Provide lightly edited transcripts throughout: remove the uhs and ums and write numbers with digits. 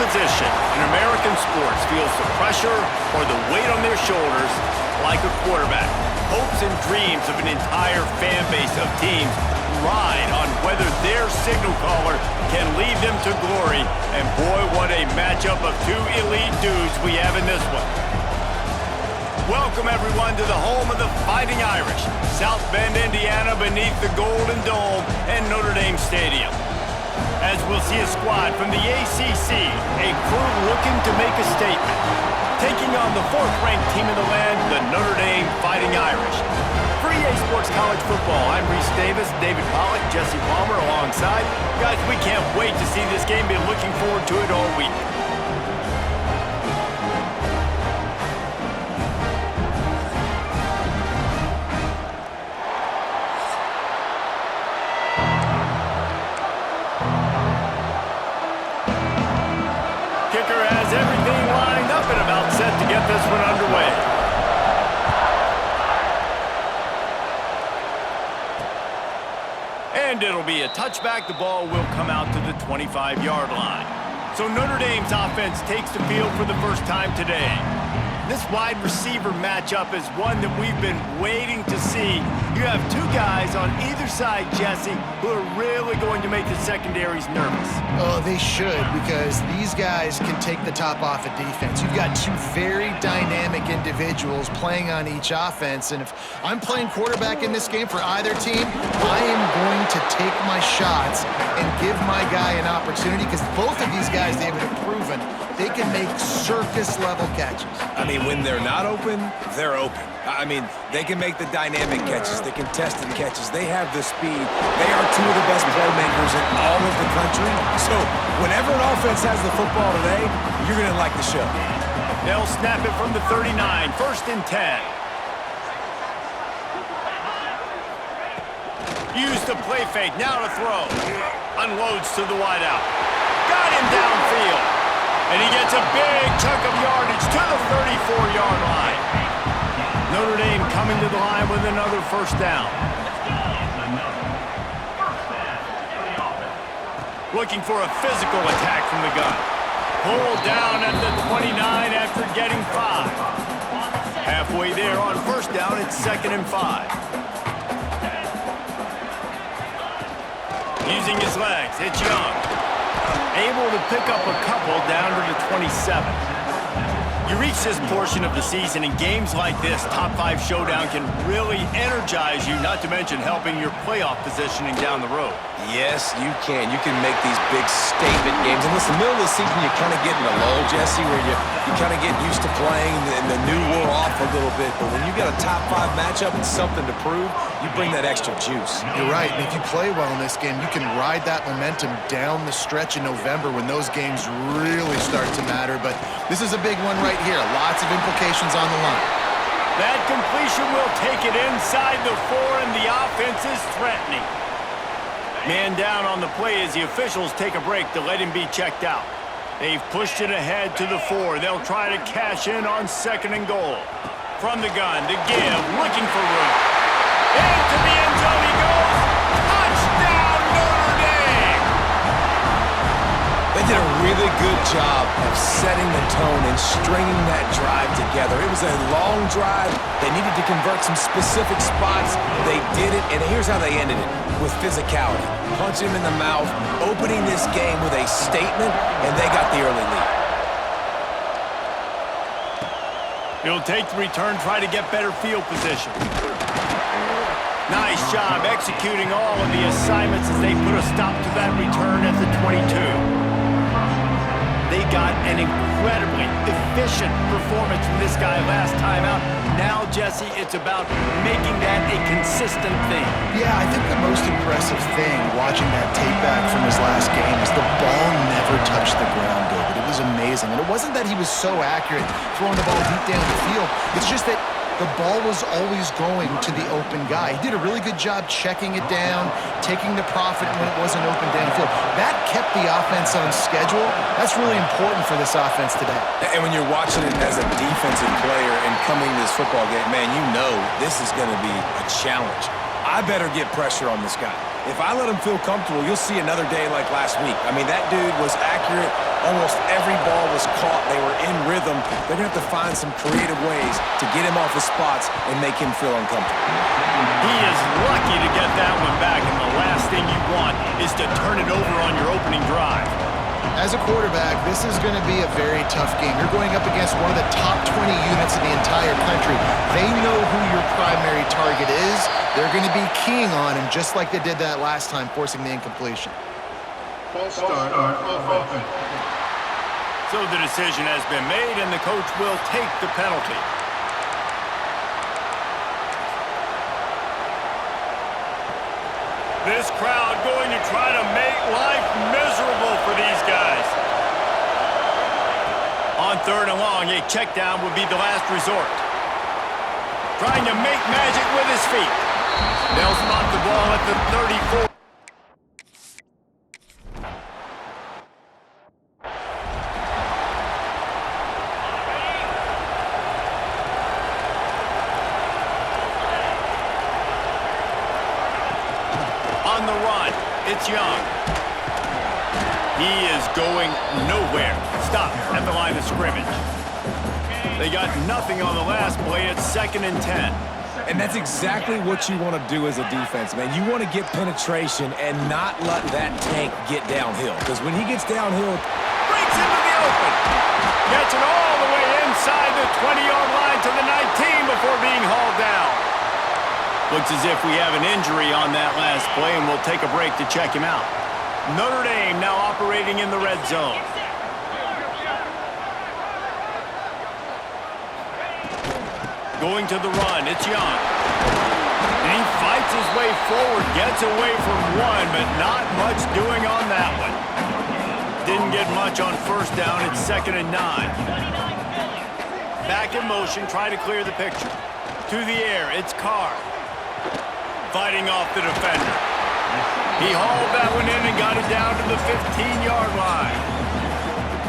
position in American sports feels the pressure or the weight on their shoulders like a quarterback. Hopes and dreams of an entire fan base of teams ride on whether their signal caller can lead them to glory. And boy, what a matchup of two elite dudes we have in this one. Welcome, everyone, to the home of the Fighting Irish, South Bend, Indiana, beneath the Golden Dome and Notre Dame Stadium. As we'll see a squad from the ACC, a crew looking to make a statement. Taking on the fourth-ranked team in the land, the Notre Dame Fighting Irish. For EA Sports College Football, I'm Reese Davis, David Pollack, Jesse Palmer alongside. Guys, we can't wait to see this game. Been looking forward to it all week. Kicker has everything lined up and about set to get this one underway. And it'll be a touchback. The ball will come out to the 25-yard line. So Notre Dame's offense takes the field for the first time today. This wide receiver matchup is one that we've been waiting to see. You have two guys on either side, Jesse, who are really going to make the secondaries nervous. Oh, they should, because these guys can take the top off a defense. You've got two very dynamic individuals playing on each offense, and if I'm playing quarterback in this game for either team, I am going to take my shots and give my guy an opportunity, because both of these guys, they've proven they can make circus-level catches. I mean, when they're not open, they're open. I mean, they can make the dynamic catches, the contested catches. They have the speed. They are two of the best playmakers in all of the country. So whenever an offense has the football today, you're going to like the show. They'll snap it from the 39, 1st and 10. Use the play fake, now to throw. Unloads to the wideout. Got him downfield. And he gets a big chunk of yardage to the 34-yard line. Notre Dame coming to the line with another first down. Looking for a physical attack from the gun. Pulled down at the 29 after getting 5. Halfway there on first down, it's 2nd and 5. Using his legs, it's Young. Able to pick up a couple down to the 27. You reach this portion of the season, and games like this, top 5 showdown, can really energize you, not to mention helping your playoff positioning down the road. Yes, you can. You can make these big statement games. And listen, middle of the season, you kind of get in a lull, Jesse, where you kind of get used to playing and the new wear off a little bit. But when you got a top 5 matchup and something to prove, you bring that extra juice. You're right. And if you play well in this game, you can ride that momentum down the stretch in November when those games really start to matter. But this is a big one right here. Lots of implications on the line. That completion will take it inside the 4, and the offense is threatening. Man down on the play as the officials take a break to let him be checked out. They've pushed it ahead to the 4. They'll try to cash in on 2nd and goal. From the gun, to give, looking for room. Into the end zone he goes. Touchdown, Notre Dame! They did a really good job of setting the tone and stringing that drive together. It was a long drive. They needed to convert some specific spots. They did it, and here's how they ended it, with physicality. Punch him in the mouth, opening this game with a statement, and they got the early lead. He'll take the return, try to get better field position. Nice job executing all of the assignments as they put a stop to that return at the 22. They got an incredibly efficient performance from this guy last time out. Now, Jesse, it's about making that a consistent thing. Yeah, I think the most impressive thing watching that tape back from his last game is the ball never touched the ground, David. It was amazing. And it wasn't that he was so accurate throwing the ball deep down the field. It's just that the ball was always going to the open guy. He did a really good job checking it down, taking the profit when it wasn't open downfield. That kept the offense on schedule. That's really important for this offense today. And when you're watching it as a defensive player and coming to this football game, man, you know this is going to be a challenge. I better get pressure on this guy. If I let him feel comfortable, you'll see another day like last week. I mean, that dude was accurate. Almost every ball was caught. They were in rhythm. They're going to have to find some creative ways to get him off his spots and make him feel uncomfortable. He is lucky to get that one back, and the last thing you want is to turn it over on your opening drive. As a quarterback, this is going to be a very tough game. You're going up against one of the top 20 units in the entire country. They know who your primary target is. They're going to be keying on him just like they did that last time, forcing the incompletion. False start on offense. So the decision has been made, and the coach will take the penalty. This crowd going to try to make life miserable for these guys. On 3rd and long, a check down would be the last resort. Trying to make magic with his feet. They'll spot the ball at the 34. On the run, it's Young. He is going nowhere. Stop at the line of scrimmage. They got nothing on the last play. It's 2nd and 10. And that's exactly what you want to do as a defense, man. You want to get penetration and not let that tank get downhill. Because when he gets downhill, Breaks into the open. Gets it all the way inside the 20-yard line to the 19 before being hauled down. Looks as if we have an injury on that last play, and we'll take a break to check him out. Notre Dame now operating in the red zone. Going to the run, it's Young. And he fights his way forward, gets away from one, but not much doing on that one. Didn't get much on 1st down, it's 2nd and 9. Back in motion, try to clear the picture. To the air, it's Carr. Fighting off the defender. He hauled that one in and got it down to the 15-yard line.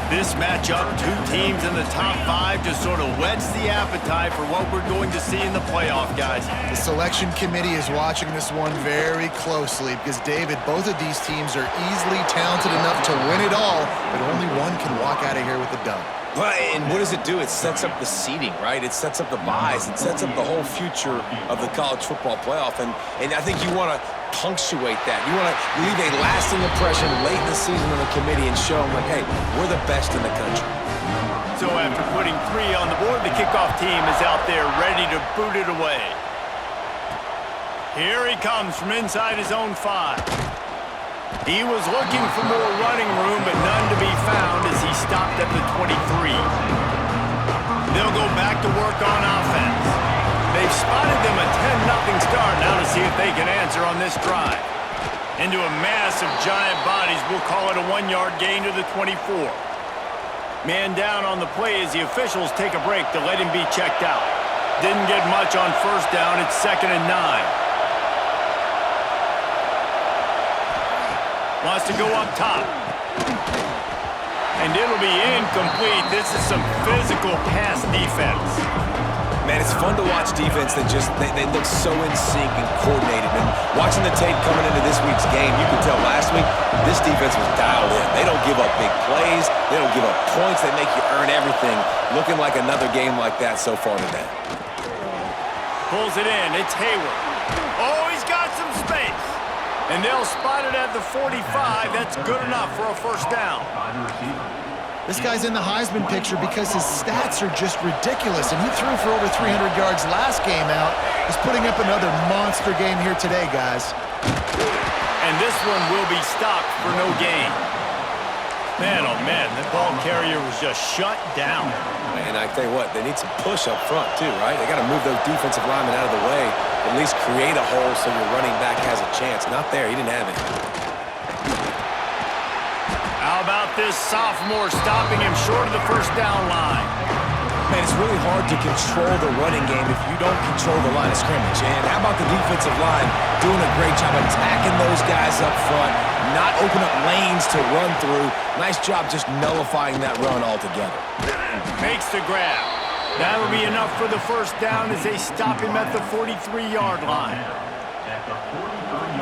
This matchup, 2 teams in the top 5, just sort of whets the appetite for what we're going to see in the playoff, guys. The selection committee is watching this one very closely because, David, both of these teams are easily talented enough to win it all, but only one can walk out of here with a dub. and what does it do? It sets up the seeding, right? It sets up the buys. It sets up the whole future of the college football playoff. And I think you want to punctuate that. You want to leave a lasting impression late in the season on the committee and show them, like, hey, we're the best in the country. So after putting 3 on the board, the kickoff team is out there ready to boot it away. Here he comes from inside his own 5. He was looking for more running room, but none to be found as he stopped at the 23. They'll go back to work on offense. They've spotted them a 10-0 start. Now to see if they can answer on this drive. Into a mass of giant bodies, we'll call it a 1-yard gain to the 24. Man down on the play as the officials take a break to let him be checked out. Didn't get much on 1st down. It's 2nd and 9. Wants to go up top. And it'll be incomplete. This is some physical pass defense. Man, it's fun to watch defense that just, they look so in sync and coordinated. And watching the tape coming into this week's game, you can tell last week, this defense was dialed in. They don't give up big plays. They don't give up points. They make you earn everything. Looking like another game like that so far today. Pulls it in. It's Hayward. Oh, he's got some space. And they'll spot it at the 45. That's good enough for a 1st down. This guy's in the Heisman picture because his stats are just ridiculous, and he threw for over 300 yards last game out. He's putting up another monster game here today, guys. And this one will be stopped for no gain. Man, oh man, the ball carrier was just shut down. And I tell you what, they need some push up front too, right? They got to move those defensive linemen out of the way, at least create a hole so your running back has a chance. Not there, he didn't have it. How about this sophomore stopping him short of the 1st down line? Man, it's really hard to control the running game if you don't control the line of scrimmage. And how about the defensive line doing a great job attacking those guys up front, not open up lanes to run through. Nice job just nullifying that run altogether. Makes the grab. That'll be enough for the 1st down as they stop him at the 43-yard line.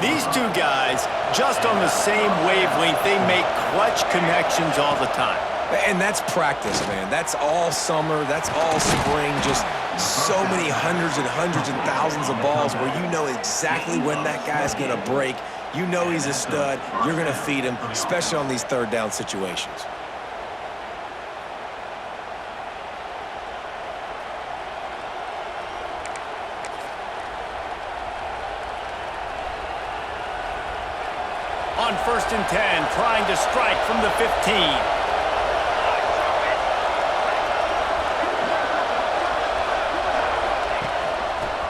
These two guys, just on the same wavelength, they make clutch connections all the time. And that's practice, man. That's all summer. That's all spring. Just so many hundreds and thousands of balls where you know exactly when that guy's going to break. You know he's a stud. You're going to feed him, especially on these third down situations. On 1st and 10, trying to strike from the 15.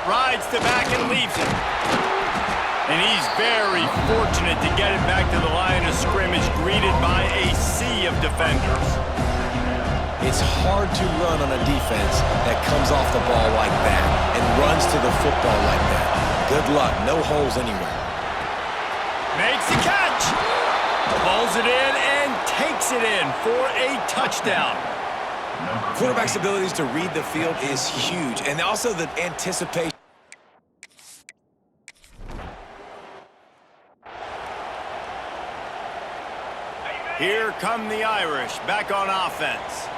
Rides the back and leaves it. And he's very fortunate to get it back to the line of scrimmage, greeted by a sea of defenders. It's hard to run on a defense that comes off the ball like that and runs to the football like that. Good luck. No holes anywhere. Makes the catch. Pulls it in and takes it in for a touchdown. Quarterback's abilities to read the field is huge, and also the anticipation. Here come the Irish, back on offense.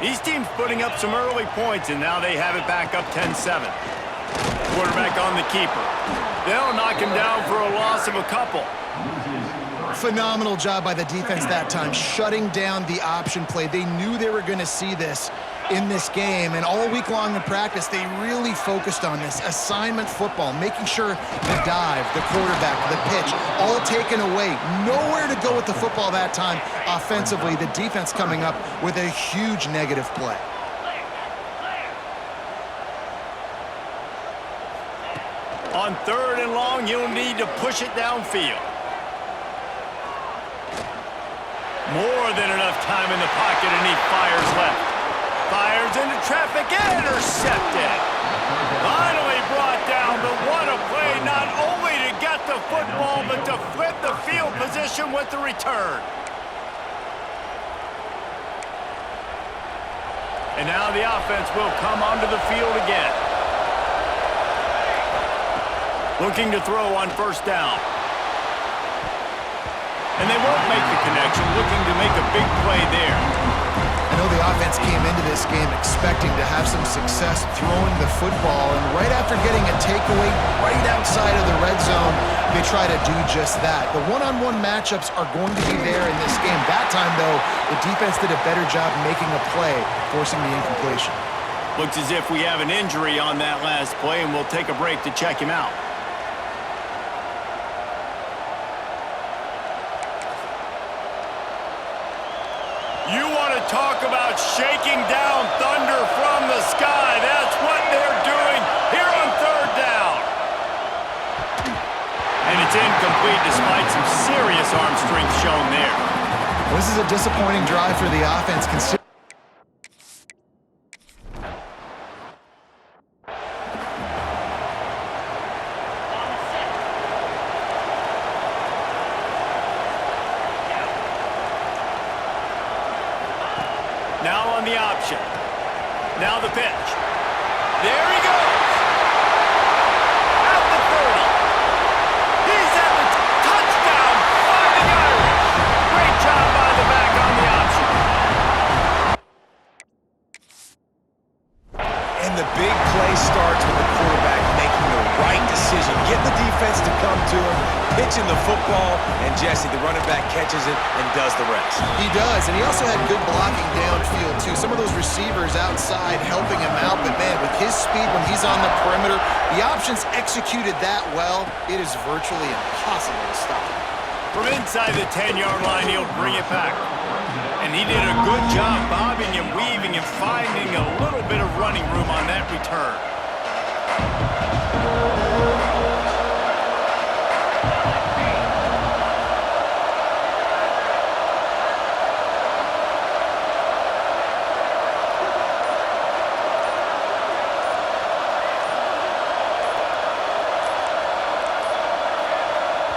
These teams putting up some early points, and now they have it back up 10-7. Quarterback on the keeper. They'll knock him down for a loss of a couple. Phenomenal job by the defense that time, shutting down the option play. They knew they were going to see this in this game, and all week long in practice, they really focused on this assignment football, making sure the dive, the quarterback, the pitch, all taken away. Nowhere to go with the football that time offensively. The defense coming up with a huge negative play. On 3rd and long, you'll need to push it downfield. More than enough time in the pocket, and he fires left. Fires into traffic, intercepted. Finally brought down, but what a play, not only to get the football, but to flip the field position with the return. And now the offense will come onto the field again. Looking to throw on 1st down. And they won't make the connection, looking to make a big play there. I know the offense came into this game expecting to have some success throwing the football, and right after getting a takeaway right outside of the red zone, they try to do just that. The one-on-one matchups are going to be there in this game. That time, though, the defense did a better job making a play, forcing the incompletion. Looks as if we have an injury on that last play, and we'll take a break to check him out. You want to talk about shaking down thunder from the sky. That's what they're doing here on 3rd down. And it's incomplete despite some serious arm strength shown there. This is a disappointing drive for the offense. Now on the option. Now the pitch. There he goes. At the 30. He's at the touchdown by the Irish. Great job by the back on the option. And the big play starts with the quarterback making the right decision. Get the defense to come to him, pitching the football, and Jesse, the running back, catches it and does the rest. He does, and he also had good blocking downfield, too. Some of those receivers outside helping him out, but, man, with his speed when he's on the perimeter, the options executed that well, it is virtually impossible to stop him. From inside the 10-yard line, he'll bring it back. And he did a good job bobbing and weaving and finding a little bit of running room on that return.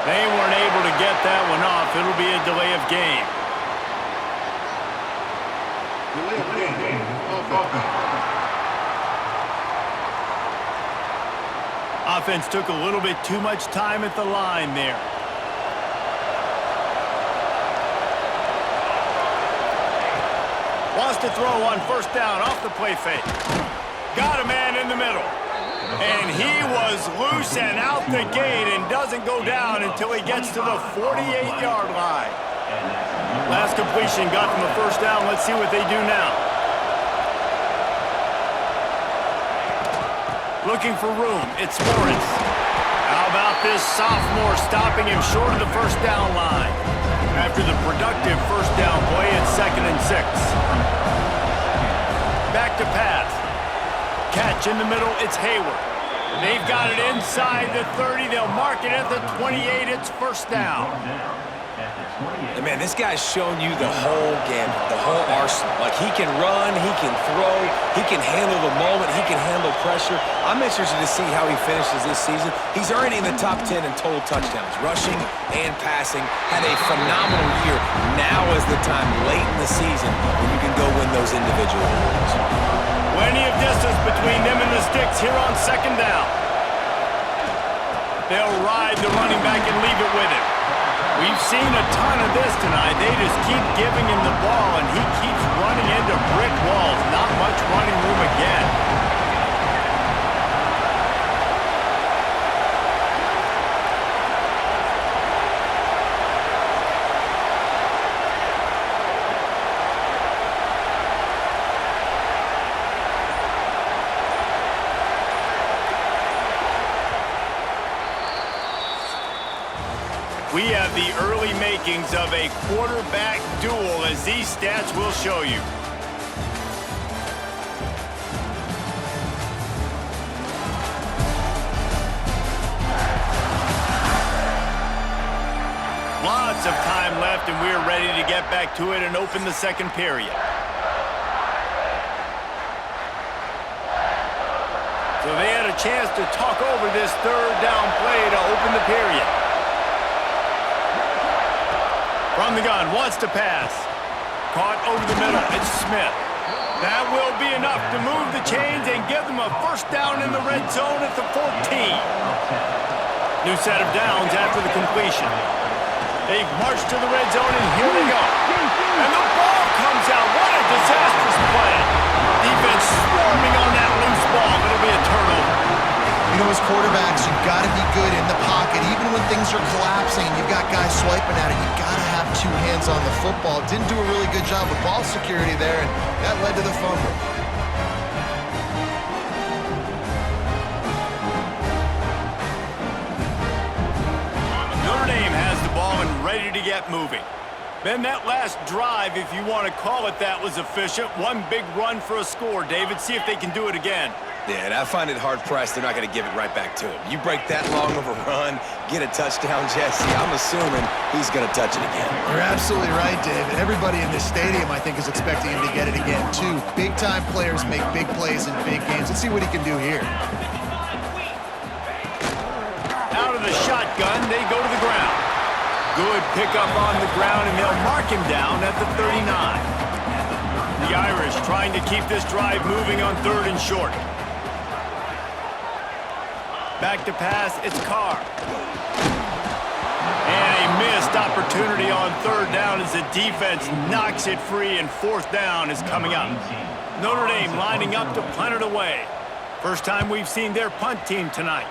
They weren't able to get that one off. It'll be a delay of game. Delay of game. Offense. Offense took a little bit too much time at the line there. Wants to throw on first down off the play fake. Got a man in the middle. And he was loose and out the gate and doesn't go down until he gets to the 48-yard line. Last completion got them a first down. Let's see what they do now. Looking for room. It's Morris. How about this sophomore stopping him short of the first down line? After the productive first down play, it's 2nd and 6. Back to pass. Catch in the middle, it's Hayward. They've got it inside the 30. They'll mark it at the 28. It's first down. And man, this guy's shown you the whole gamut, the whole arsenal. Like, he can run, he can throw, he can handle the moment, he can handle pressure. I'm interested to see how he finishes this season. He's already in the top 10 in total touchdowns, rushing and passing. Had a phenomenal year. Now is the time late in the season when you can go win those individual awards. Plenty of distance between them and the sticks here on 2nd down. They'll ride the running back and leave it with him. We've seen a ton of this tonight. They just keep giving him the ball, and he keeps running into brick walls. Not much running room again. We have the early makings of a quarterback duel, as these stats will show you. Lots of time left, and we're ready to get back to it and open the second period. So they had a chance to talk over this third down play to open the period. From the gun, wants to pass. Caught over the middle, it's Smith. That will be enough to move the chains and give them a first down in the red zone at the 14. New set of downs after the completion. They've marched to the red zone, and here they go. And the ball comes out. What a disastrous play. Defense swarming on that loose ball. It'll be a turnover. You know, as quarterbacks, you've got to be good in the pocket. Even when things are collapsing and you've got guys swiping at it, you've got to have two hands on the football. Didn't do a really good job with ball security there, and that led to the fumble. Notre Dame has the ball and ready to get moving. Then that last drive, if you want to call it that, was efficient. One big run for a score. David, see if they can do it again. Yeah, and I find it hard-pressed they're not going to give it right back to him. You break that long of a run, get a touchdown, Jesse, I'm assuming he's going to touch it again. You're absolutely right, David. Everybody in this stadium, I think, is expecting him to get it again, too. Big-time players make big plays in big games. Let's see what he can do here. Out of the shotgun, they go to the ground. Good pickup on the ground, and they'll mark him down at the 39. The Irish trying to keep this drive moving on 3rd and short. Back to pass, it's Carr. And a missed opportunity on 3rd down as the defense knocks it free, and 4th down is coming up. Notre Dame lining up to punt it away. First time we've seen their punt team tonight.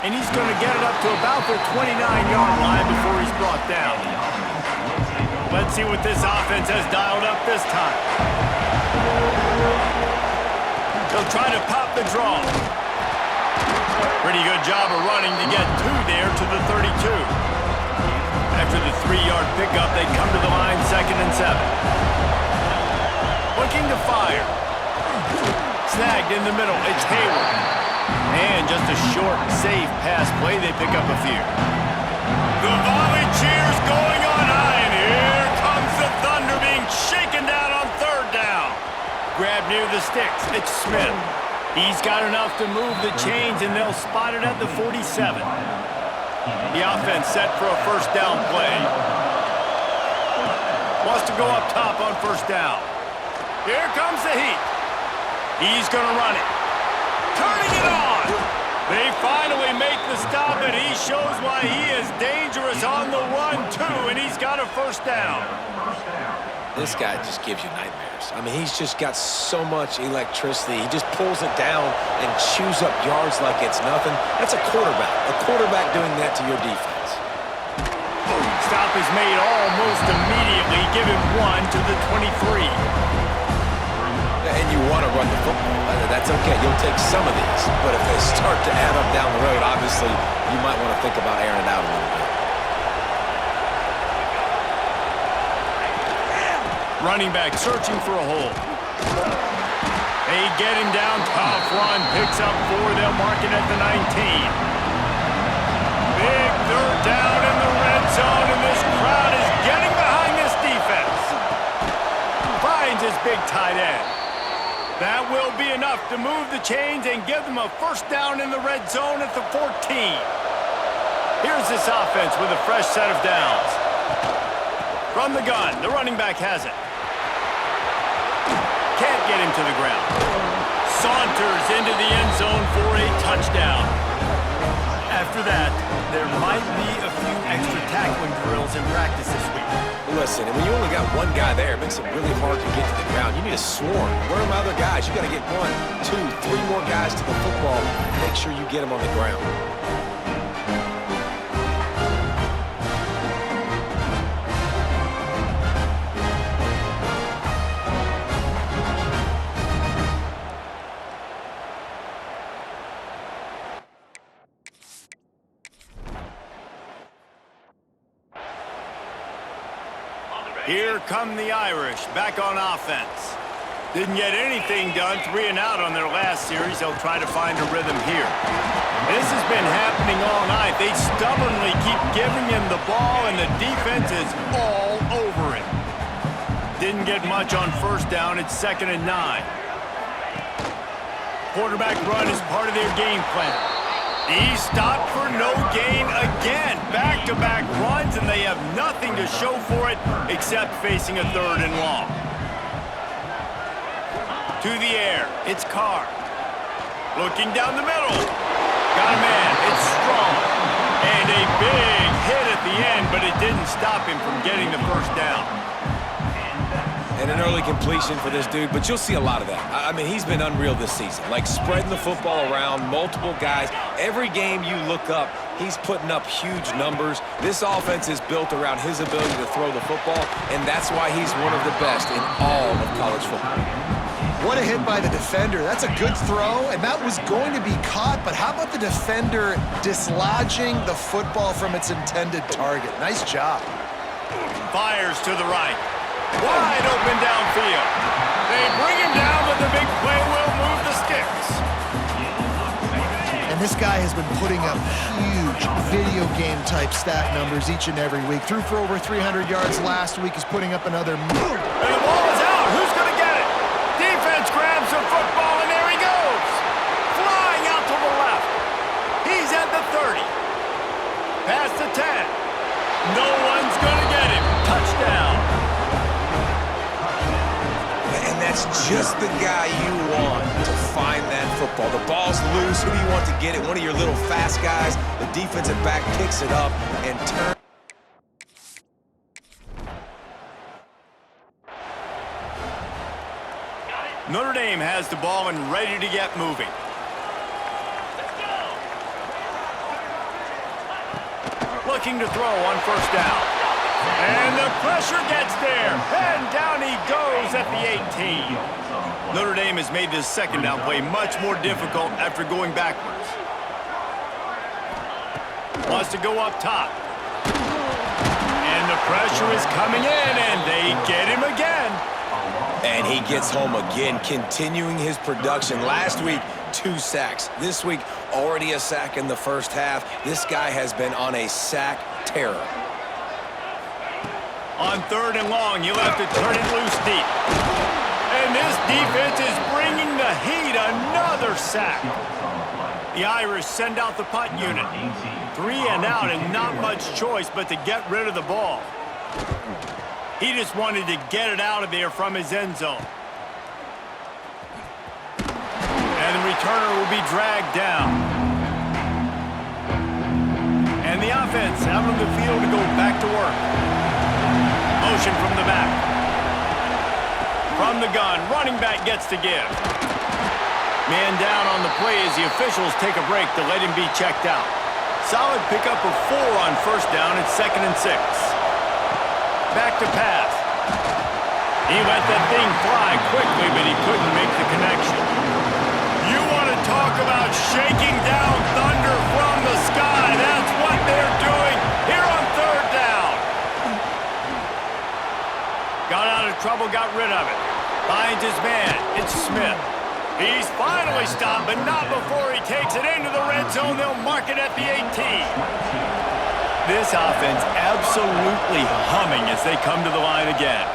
And he's going to get it up to about their 29-yard line before he's brought down. Let's see what this offense has dialed up this time. They'll try to pop the draw. Pretty good job of running to get 2 there to the 32. After the 3-yard pickup, they come to the line 2nd and 7. Looking to fire. Snagged in the middle, it's Hayward. And just a short, safe pass play, they pick up a few. The volley cheers going on high, and here comes the Thunder being shaken down on 3rd down. Grab near the sticks, it's Smith. He's got enough to move the chains, and they'll spot it at the 47. The offense set for a first down play. Wants to go up top on first down. Here comes the heat. He's going to run it. Turning it on. They finally make the stop, and he shows why he is dangerous on the run, too, and he's got a first down. This guy just gives you nightmares. I mean, he's just got so much electricity. He just pulls it down and chews up yards like it's nothing. That's a quarterback. A quarterback doing that to your defense. Stop is made almost immediately. Give him 1 to the 23. And you want to run the football. That's okay. You'll take some of these. But if they start to add up down the road, obviously, you might want to think about airing it out a little bit. Running back searching for a hole. They get him down. Tough run. Picks up 4. They'll mark it at the 19. Big third down in the red zone, and this crowd is getting behind this defense. Finds his big tight end. That will be enough to move the chains and give them a first down in the red zone at the 14. Here's this offense with a fresh set of downs. From the gun, the running back has it. Can't get him to the ground. Saunters into the end zone for a touchdown. After that, there might be a few extra tackling drills in practice this week. Listen, and when you only got one guy there, it makes it really hard to get to the ground. You need a swarm. Where are my other guys? You got to get 1, 2, 3 more guys to the football. Make sure you get them on the ground. Here come the Irish, back on offense. Didn't get anything done, 3 and out on their last series. They'll try to find a rhythm here. This has been happening all night. They stubbornly keep giving him the ball, and the defense is all over it. Didn't get much on first down. It's 2nd and 9. Quarterback run is part of their game plan. He stopped for no gain again. Back-to-back runs, and they have nothing to show for it except facing a 3rd and long. To the air, it's Carr. Looking down the middle. Got a man, it's strong. And a big hit at the end, but it didn't stop him from getting the first down. And an early completion for this dude, but you'll see a lot of that. I mean, he's been unreal this season. Like spreading the football around, multiple guys. Every game you look up, he's putting up huge numbers. This offense is built around his ability to throw the football, and that's why he's one of the best in all of college football. What a hit by the defender. That's a good throw, and that was going to be caught, but how about the defender dislodging the football from its intended target? Nice job. Fires to the right. Wide open downfield. They bring him down, but the big play will move the sticks. And this guy has been putting up huge video game type stat numbers each and every week. Threw for over 300 yards last week. He's putting up another. And the ball is out. Who's going to get it? Defense grabs the football, and there he goes. Flying out to the left. He's at the 30. Past the 10. No one's going to get him. Touchdown. That's just the guy you want to find that football. The ball's loose. Who do you want to get it? One of your little fast guys. The defensive back picks it up and turns. Notre Dame has the ball and ready to get moving. Looking to throw on first down. And the pressure gets there. And down he goes at the 18. Notre Dame has made this second down play much more difficult after going backwards. Wants to go up top. And the pressure is coming in, and they get him again. And he gets home again, continuing his production. Last week, 2 sacks. This week, already a sack in the first half. This guy has been on a sack terror. On 3rd and long, you'll have to turn it loose deep. And this defense is bringing the heat. Another sack. The Irish send out the punt unit. 3 and out, and not much choice but to get rid of the ball. He just wanted to get it out of there from his end zone. returner will be dragged down. And the offense out on the field to go back to work. Motion from the back. From the gun, running back gets to give. Man down on the play as the officials take a break to let him be checked out. Solid pickup of 4 on first down at 2nd and 6. Back to pass. He let that thing fly quickly, but he couldn't make the connection. You want to talk about shaking down thunder from the sky. That's what they're doing here on 3rd down. Got out of trouble, got rid of it. Finds his man. It's Smith. He's finally stopped, but not before he takes it into the red zone. They'll mark it at the 18. This offense absolutely humming as they come to the line again.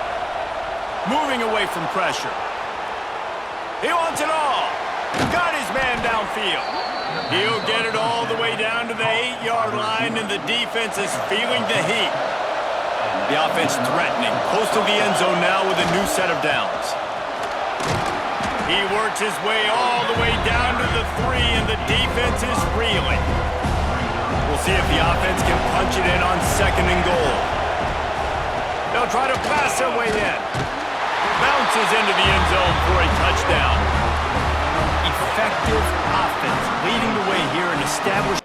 Moving away from pressure. He wants it all. Got his man downfield. He'll get it all the way down to the 8-yard line, and the defense is feeling the heat. The offense threatening. Close to the end zone now with a new set of downs. He works his way all the way down to the 3, and the defense is reeling. We'll see if the offense can punch it in on 2nd and goal. They'll try to pass their way in. Bounces into the end zone for a touchdown. Effective offense leading the way here and establishing.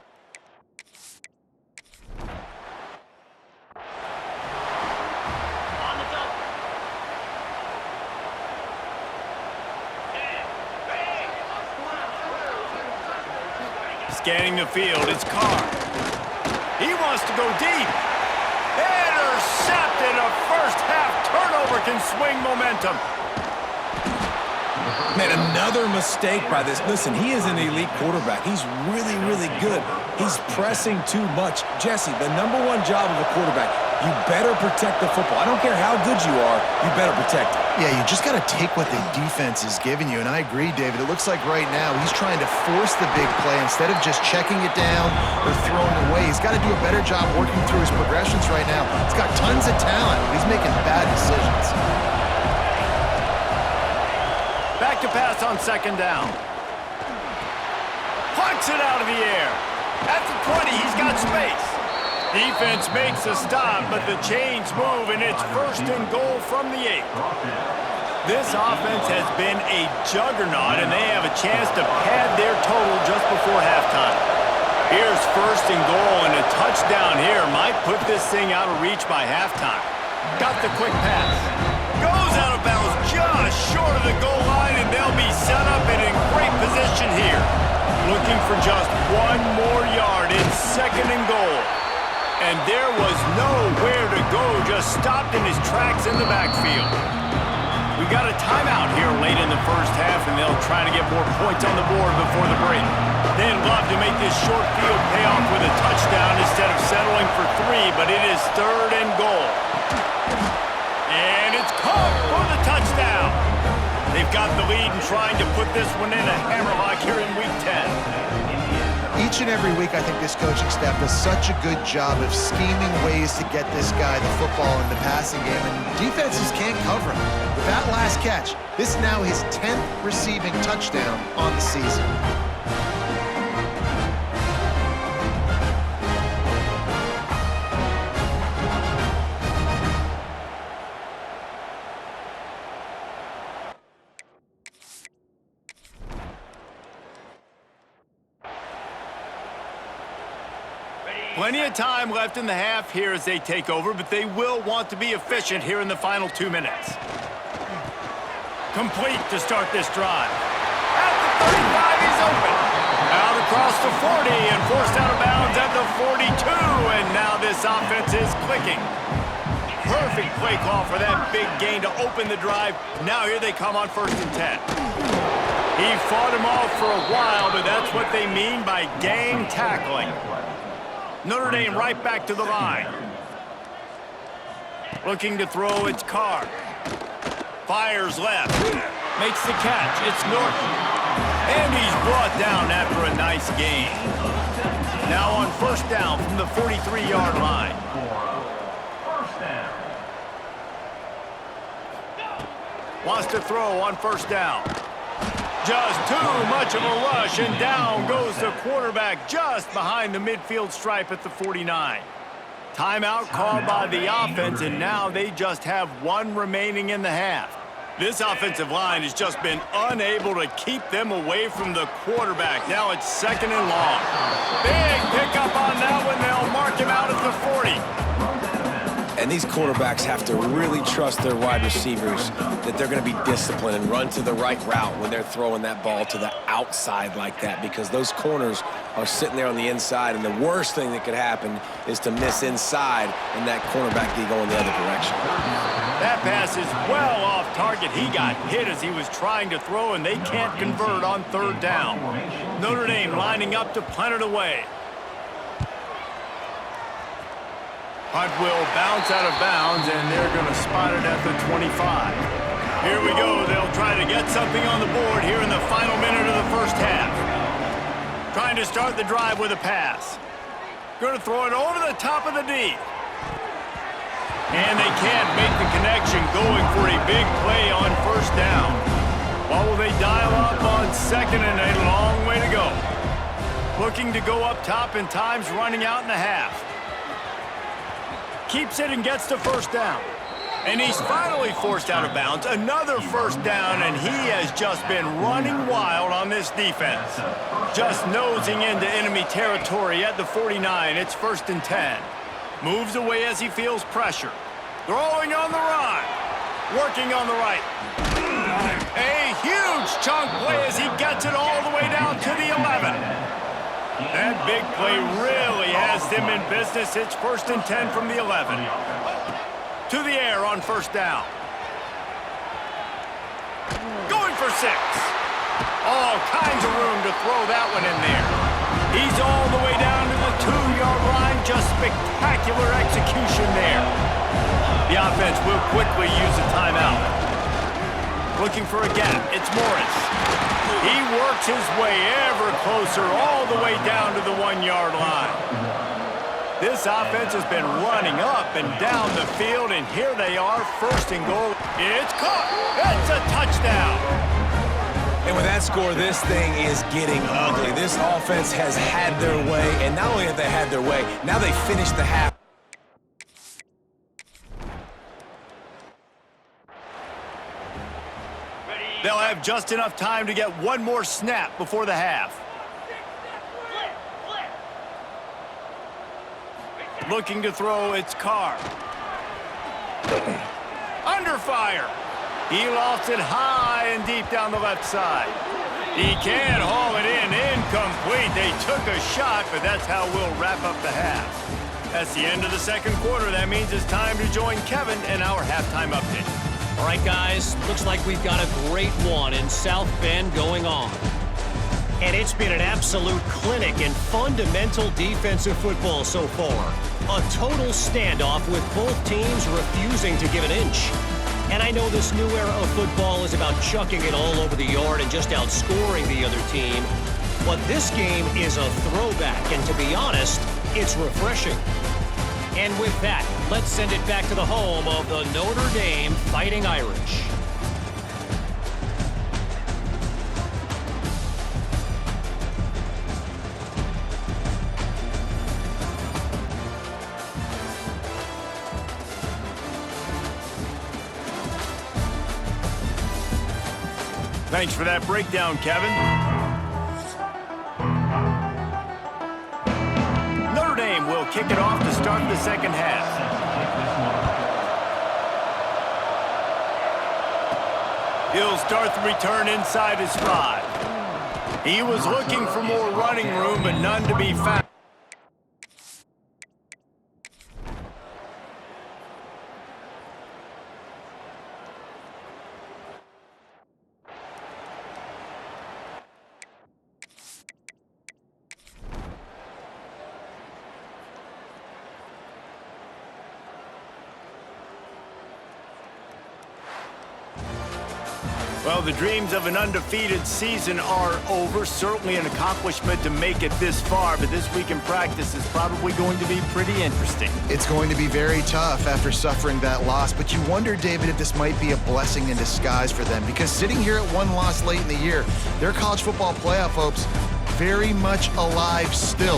Scanning the field, it's Carr. He wants to go deep. Intercepted. A first-half turnover can swing momentum. Man, another mistake by this. Listen, he is an elite quarterback. He's really, really good. He's pressing too much. Jesse, the #1 job of a quarterback, you better protect the football. I don't care how good you are, you better protect it. Yeah, you just got to take what the defense is giving you, and I agree, David. It looks like right now he's trying to force the big play instead of just checking it down or throwing it away. He's got to do a better job working through his progressions right now. He's got tons of talent. He's making bad decisions. Back to pass on 2nd down. Plucks it out of the air. At the 20, he's got space. Defense makes a stop, but the chains move, and it's 1st and goal from the 8. This offense has been a juggernaut, and they have a chance to pad their total just before halftime. Here's 1st and goal, and a touchdown here might put this thing out of reach by halftime. Got the quick pass. Goes out of bounds just short of the goal line, and they'll be set up and in great position here. Looking for just 1 more yard in 2nd and goal. And there was nowhere to go, just stopped in his tracks in the backfield. We got a timeout here late in the first half, and they'll try to get more points on the board before the break. They'd love to make this short field pay off with a touchdown instead of settling for 3, but it is 3rd and goal. And it's caught for the touchdown. They've got the lead and trying to put this one in a hammerlock here in week 10. Each and every week, I think this coaching staff does such a good job of scheming ways to get this guy the football in the passing game, and defenses can't cover him. With that last catch, this is now his 10th receiving touchdown on the season. Plenty of time left in the half here as they take over, but they will want to be efficient here in the final 2 minutes. Complete to start this drive. At the 35, he's open. Out across the 40 and forced out of bounds at the 42, and now this offense is clicking. Perfect play call for that big gain to open the drive. Now here they come on 1st and 10. He fought him off for a while, but that's what they mean by gang tackling. Notre Dame right back to the line. Looking to throw, it's Carr. Fires left. Makes the catch. It's Notre. And he's brought down after a nice gain. Now on 1st down from the 43-yard line. Wants to throw on 1st down. Just too much of a rush, and down goes the quarterback just behind the midfield stripe at the 49. Timeout called by the offense, and now they just have one remaining in the half. This offensive line has just been unable to keep them away from the quarterback. Now it's 2nd and long. Big pickup on that one. They'll mark him out at the 40. And these quarterbacks have to really trust their wide receivers that they're going to be disciplined and run to the right route when they're throwing that ball to the outside like that, because those corners are sitting there on the inside, and the worst thing that could happen is to miss inside and that cornerback be going the other direction. That pass is well off target. He got hit as he was trying to throw, and they can't convert on 3rd down. Notre Dame lining up to punt it away. Punt will bounce out of bounds, and they're going to spot it at the 25. Here we go. They'll try to get something on the board here in the final minute of the first half. Trying to start the drive with a pass. Going to throw it over the top of the D. And they can't make the connection, going for a big play on 1st down. What will they dial up on 2nd, and a long way to go. Looking to go up top, and time's running out in the half. Keeps it and gets to 1st down. And he's finally forced out of bounds. Another 1st down, and he has just been running wild on this defense. Just nosing into enemy territory at the 49. It's 1st and 10. Moves away as he feels pressure. Throwing on the run. Working on the right. A huge chunk play as he gets it all the way down to the 11. That big play really has them in business. It's 1st and 10 from the 11. To the air on 1st down. Going for 6. All kinds of room to throw that one in there. He's all the way down to the 2-yard line. Just spectacular execution there. The offense will quickly use a timeout. Looking for a gap. It's Morris. He works his way ever closer all the way down to the 1-yard line. This offense has been running up and down the field, and here they are, 1st and goal. It's caught. It's a touchdown. And with that score, this thing is getting ugly. This offense has had their way, and not only have they had their way, now they finished the half. They'll have just enough time to get one more snap before the half. Looking to throw, it's Carr. Under fire. He lofts it high and deep down the left side. He can't haul it in. Incomplete. They took a shot, but that's how we'll wrap up the half. That's the end of the 2nd quarter. That means it's time to join Kevin in our halftime update. All right, guys, looks like we've got a great one in South Bend going on. And it's been an absolute clinic in fundamental defensive football so far. A total standoff with both teams refusing to give an inch. And I know this new era of football is about chucking it all over the yard and just outscoring the other team. But this game is a throwback, and to be honest, it's refreshing. And with that, let's send it back to the home of the Notre Dame Fighting Irish. Thanks for that breakdown, Kevin. Notre Dame will kick it off to start the 2nd half. He'll start the return inside his 5. He was looking for more running room, but none to be found. Well, the dreams of an undefeated season are over. Certainly an accomplishment to make it this far, but this week in practice is probably going to be pretty interesting. It's going to be very tough after suffering that loss, but you wonder, David, if this might be a blessing in disguise for them, because sitting here at one loss late in the year, their college football playoff hopes very much alive still.